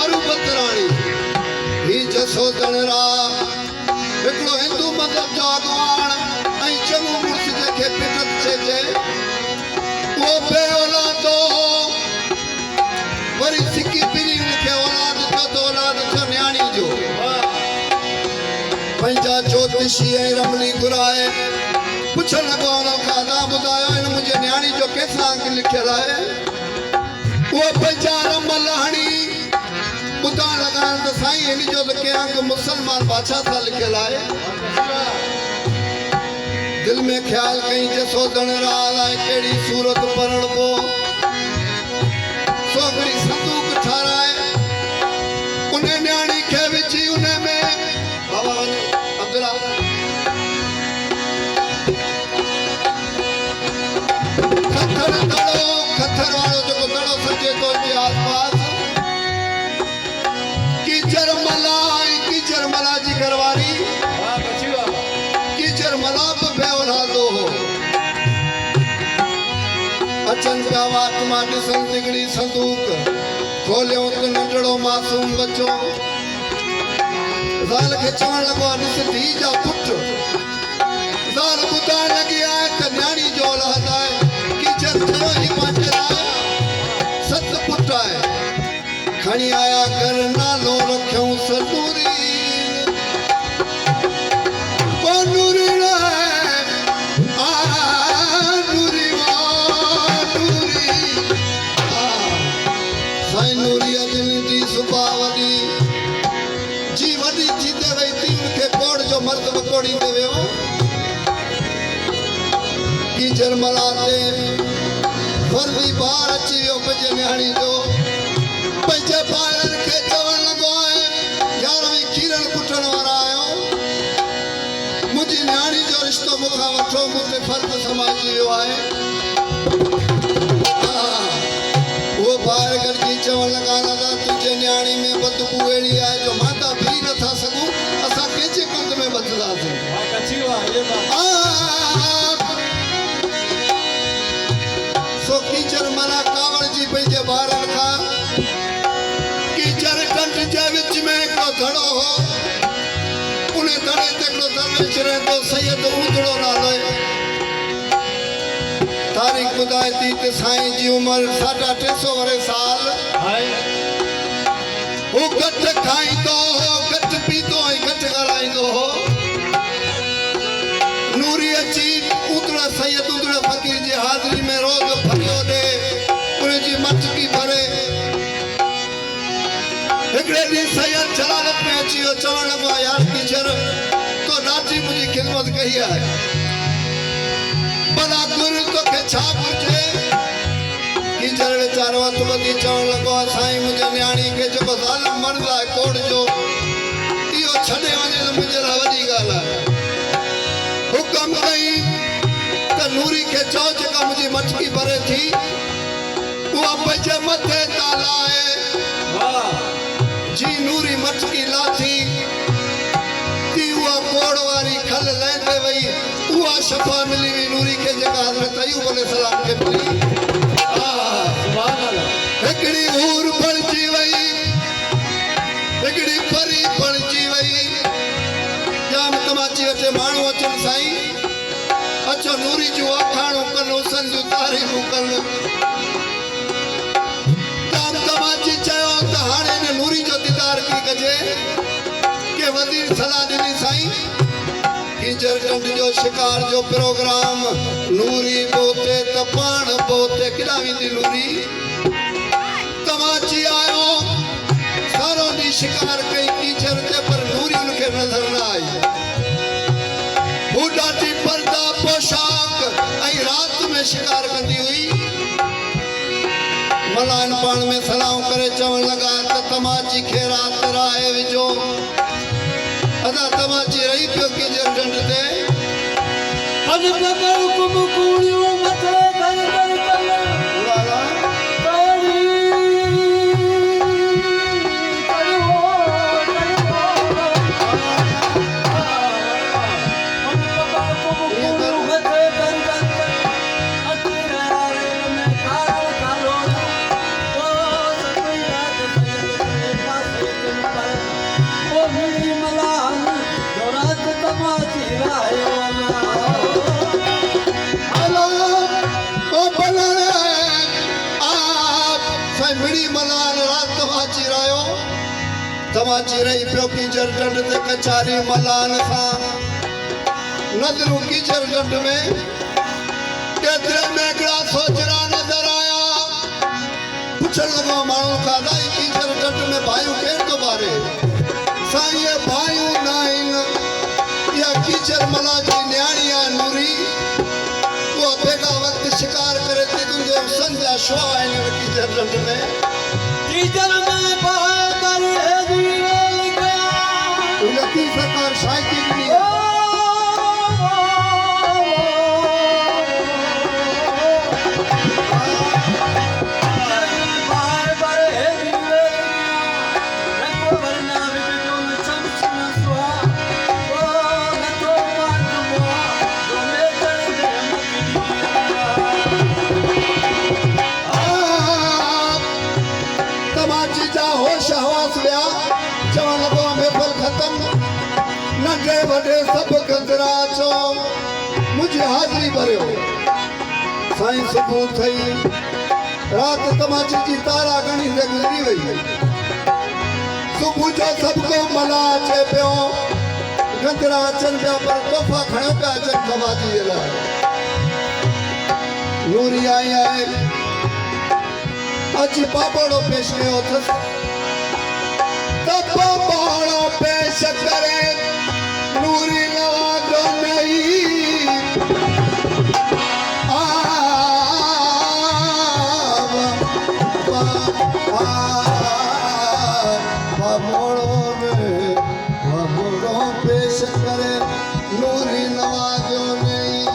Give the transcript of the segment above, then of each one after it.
मारू बतराणी ही जसोदन रा एकड़ो हिंदू मजहब जो अगवान ऐं चङो मुर्स जेके पिटत चइजे वो बे औलादो वरी सिकी पिनी उनखे औलाद थियो तो औलाद थियो न्याणी जो पंहिंजा ज्योतिषी ऐं रमली घुराए पुछण लॻो उन खां अदा ॿुधायो हिन मुंहिंजे न्याणी जो कंहिंसां अंग लिखियल आहे वो पंहिंजा रमल हणी ॿुधण लॻा त साईं हिन जो त कंहिं अंग मुसलमान बादशाह सां लिखियल आहे दिल में ख्याल कई जसोदन राल आहे कहिड़ी सूरत पढ़ण पोइ सोगड़ी संदूक ठाराए उन न्याणी खे विझी उन में बाबा अब्दुल्ला खत्थर वालो जेको दड़ो सजे तो जे आसपास कीचर मला जी घरवारी कीचर मला बि बे औलादो हो अचन पिया वात मां ॾिसन तिगड़ी संदूक खोलियो त नंढड़ो मासूम बच्चो ज़ाल खे चवण लॻो ॾिस धी जा पुट ज़ाल ॿुधाइण लॻी आहे त न्याणी जो औलाद आहे कीचर चयो ही पंहिंजे लाइ 7 पुट आहे खणी आया घर नालो रखियऊं सनूरी नूरी साईं नूरी अजन जी सुबावली जी वॾी थींदे वई थी उनखे कोड़ जो मर्द वकोड़ींदे वियो कीचर मला ते फर्ज़ी ॿार अची वियो पंहिंजे न्याणी जो पंहिंजे ॿारनि खे चवण लॻो आहे यार भई खीरन कुटण वारा आहियो मुंहिंजी न्याणी जो रिश्तो मूंखां वठो मूं ते फ़र्क़ समाजी वियो आहे वो ॿार गॾिजी चवण लॻा दादा तुंहिंजे न्याणी में बदबू अहिड़ी आहे जो मां त बीह नथा सघूं असां कंहिंजे कुंड में बदलासीं सो कीचर मला कावड़ जी पंहिंजे ॿारनि खां कीचर कंठ जे विच में हिकिड़ो धड़ो हो उन धड़े ते हिकिड़ो दरवेश रहंदो सैयद ऊंधड़ो नालो तारीख़ ॿुधाए थी त साईं जी उमिरि 350 वरे साल हू घटि खाईंदो हो घटि पीतो ऐं घटि ॻाल्हाईंदो हो नूरी अची ऊंधड़ सैयद ऊंधड़ फ़कीर जी हाज़िरी में रोज़ फरियो ॾे उनजी मटकी भरे हिकिड़े ॾींहुं सैयद जलालत में अची वियो चवण लॻो यार कीचर तो ॾाढी मुंहिंजी ख़िदमत कई आहे भला गुरु तोखे छा घुरिजे कीचर वीचारो हथ ॿधी चवण लॻो साईं मुंहिंजे न्याणी खे जेको ज़ालिम मर्द आहे कोड़ जो इहो छॾे वञे त मुंहिंजे लाइ वॾी ॻाल्हि आहे हुकम कई त नूरी खे चओ जेका मुंहिंजी मटकी भरे थी उहा पंहिंजे मथे तां लाहे जी नूरी मटकी लाथी ती उहा कोड़ वारी खल लहंदे वई उहा शफ़ा मिली हुई नूरी खे जेका हज़रत अयूब अलैहिस्सलाम खे मिली हिकिड़ी हूर बणिजी वई हिकिड़ी परी बणिजी वई जाम तमाची वटि माण्हू अचनि साईं अचो नूरी जूं आखाणूं कनि हुसन जूं तारीफ़ूं कनि जाम तमाची चयो त हाणे हिन नूरी जो दीदार की कजे के वज़ीर सलाह ॾिनी साईं कीचर कंठ जो शिकार जो प्रोग्राम नूरी बोते त पाण बोते केॾां वेंदी नूरी तमाची आयो सारो ॾींहुं शिकार कई कीचर ते पर नूरी उनखे नज़र न आई हू ॾाढी पर्दा पोशाक ऐं रात में शिकार कंदी हुई मलाइन पाण में सलाम करे चवण लॻा त तमाची खे रात राहे विझो अदा तमाची रही पियो कीचर ढंढ ते तमाची रही पियो कीचड़ डंड ते कचारी मलान सां नजरूं कीचड़ डंड में केतिरे मेघड़ा सोचरा नजर आया पुछण लॻो माण्हू कादाई कीचड़ डंड में भाइयूं केर थो बारे साईं ये भाइयूं न आहिनि या कीचड़ मला जी न्याणी आहे नूरी उहा बेगा वक़्तु शिकार करे थी तुंहिंजे संजा शो आहिनि कीचड़ डंड में कीचड़ में पाए कर उलटी सरकार शायकी ॾिनी तमाची जा होश हवास विया चवण लॻो महफ़िल ख़तम नंढे वॾे सभु गंदरा अचो मुंहिंजी हाज़िरी भरियो साईं सुबुह थई राति तमाची जी तारा घणी से गुज़री वई सुबुह जो सभु को मला अचे पियो गंदरा अचनि पिया पर तोहफ़ा खणियो पिया अचनि तमाची जे लाइ नूरी आई आहे अची पापड़ो पेश कयो अथसि त पापड़ो पेश करे नूरी नवाज़ो नहीं पापड़ो पेश करे नूरी नवाज़ो नहीं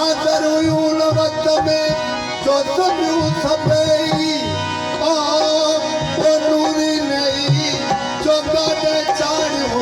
आदर हुयूं न वक़्त में जो सभियूं सभई नूरी नहीं जो गाॾे चाढ़ियो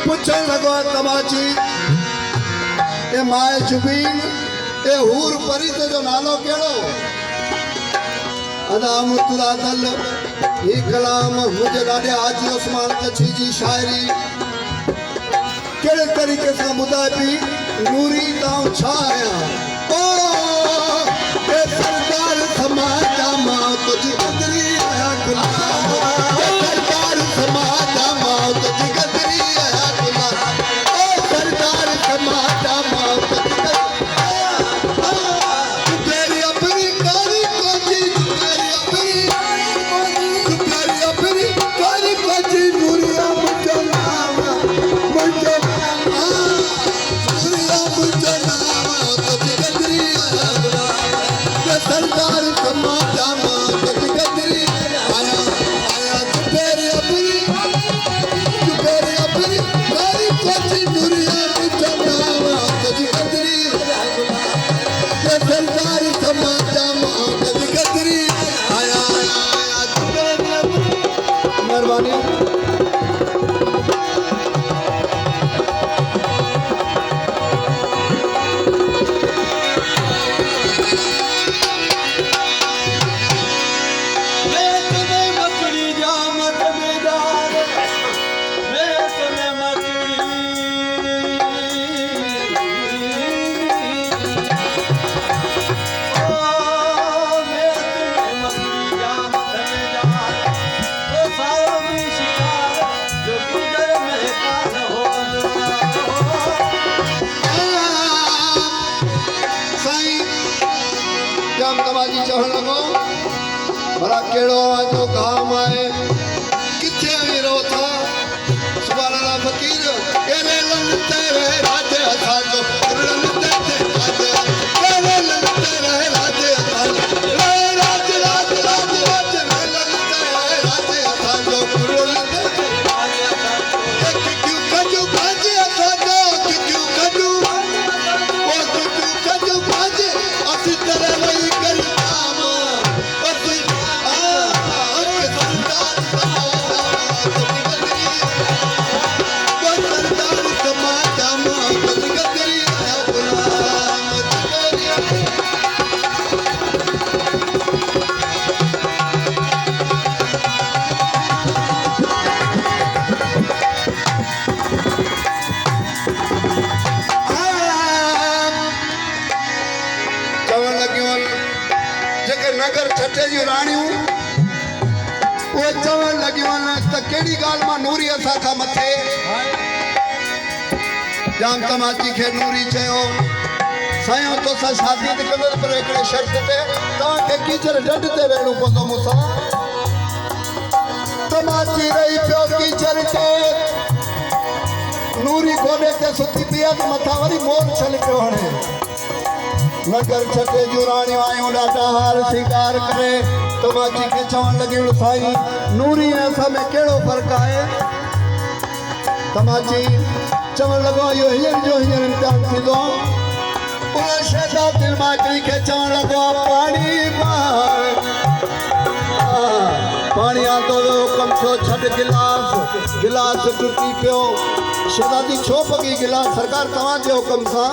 पुछण लॻो तमाची ए माए जुबीन ए हूर परी जो नालो कहिड़ो अदा मुतलादल ही कलाम मुझे ॾाढे हाजी उस्मान कच्छी जी शाइरी कहिड़े तरीक़े सां ॿुधाए पई नूरी तां छा आहियां ओ ए सरदार समाजा मां तुंहिंजी क़दरी आहियां गुलाम सरदार समाजा मां तुंहिंजी क़दरी भला केड़ो जो काम है किथे वीरो था सुभान अल्लाह फकीर केरे लन तेरे राज अथा जो लन तेरे राज केरे लन तेरे राज अथा राज राज राज राज लन तेरे राज अथा जो लन तेरे क्यों कजू बाजी अथा जो क्यों कजू नगर छठे जी राणियूं वो चवण लॻियूं आहिनि त कहिड़ी ॻाल्हि मां नूरी असां खां मथे जाम तमाची खे नूरी चयो साईं तोसां शादी त कंदुसि पर हिकिड़े शर्त ते तव्हांखे कीचड़ ढंढ ते वेहणो पवंदो मूंसां तमाची रही पियो कीचड़ ते नूरी गोॾे ते सुती पई आहे त मथां वरी मोर छल पियो हणे नगर छठे जूं राणियूं आयूं ॾाढा हार सिंगार करे तमाची खे चवण लॻियूं साईं नूरी ऐं असां में कहिड़ो फ़र्क़ु आहे तमाची चवण लॻो इहो हींअर जो हींअर इम्तिहान थींदो उन शहदा तिलमाकड़ी खे चवण लॻो पाणी आंदो वियो कमु थियो छॾ गिलास टुटी पियो शहज़ादी छो पगी गिलास सरकार तव्हांजे हुकम सां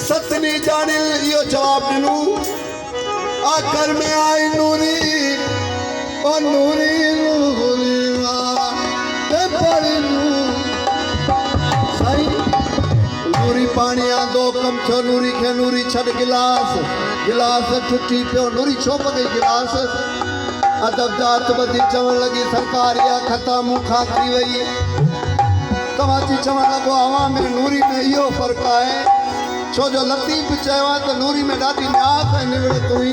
सतनी जानिल इहो जवाबु ॾिनो आख़िर में आई नूरी ओ नूरी नूरी पाणी आंदो कमु थियो नूरी खे नूरी छॾ गिलास टुटी पियो नूरी छो पगी गिलास अदब जात बदी चवण लगी सरकार या खता मुंह खां थी वई तव्हांजी चवण लॻो अवां में नूरी में इहो फ़र्क़ु आहे छो जो लतीफ़ चयो आहे त नूरी में ॾाढी न्यास ऐं निवड़त हुई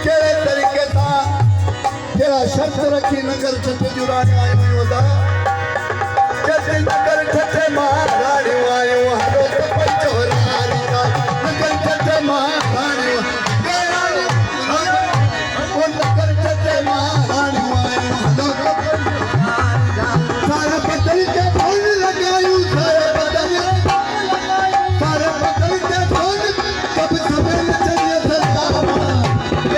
कहिड़े तरीक़े सां कहिड़ा शर्त रखी नगर छठे जूं राणियूं आयूं नगर छठे मां राणियूं आयूं हलो त पई चोरी नगर छठे मां राणियूं नगर छठे मां राणियूं आयूं हलो सारा बदल के फोन लगायूं सारा बदल के फोन कब सवेरे चलिए सरकार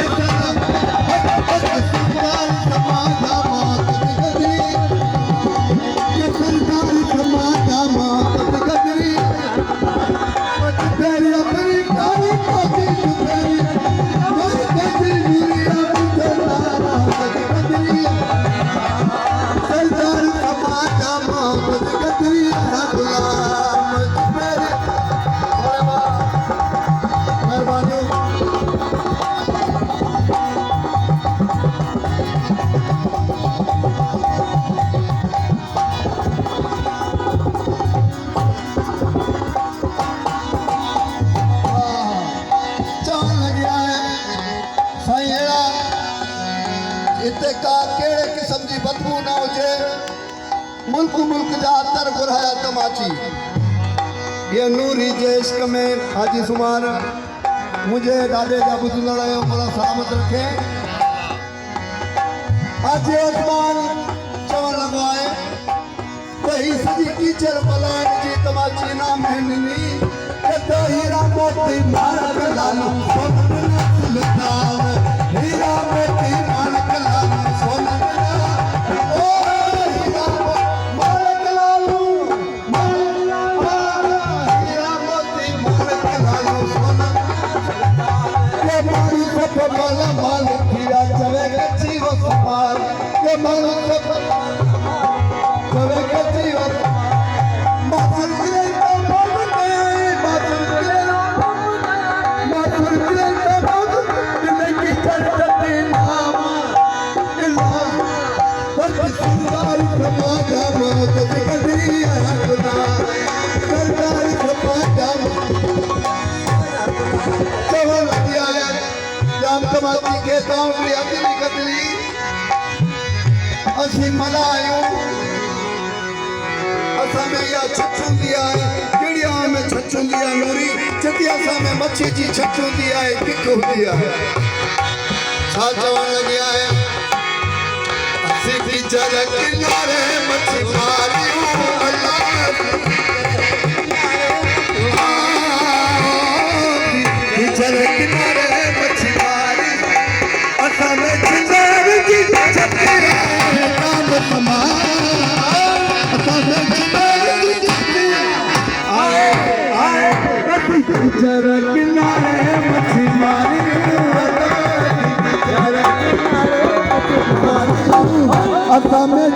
इते का कहिड़े क़िस्म जी बदबू न हुजे मुल्क जा अतर घुराया तमाची ये नूरी जे इश्क में हाजी सुमार मुझे ॾाॾे जा ॿुधंदड़ आहियो मोला सलामत रखे आज आसमान चवण लॻो आहे त ही सॼी कीचड़ पलायण जी तमाची ना महननी त हीरा मोती माणक लालू हीरा मोती माणक लालू सोना ओ हीरा माणक लालू हीरा मोती माणक लालू सोना ये माणू सब माल हीरा चवे कच्ची वो सवार ये माणू सब चवे कच्ची वो माथुर गिरे तो बहुत गए माथुर गिरे तो बहुत दिल की चलते नामा इल्ला बस सुंदर समाजा मौत कदरी हकना सरदार समाजा चवल दिया जाम तमाची के तावली अदली कदली असी मनायो असा में या छछुंदी आहे गिड़िया में छछुंदी आहे नूरी चतिया सा में मच्छी जी छछुंदी आहे किक हुंदी आहे छा चवण लगी आहे असी जल किनारे मच्छी मारियूं जल किनारे मच्छी मारी असा में जिंदर की छतिया काम समार जरा किनारे मच्छी मारी जरा किनारे असा में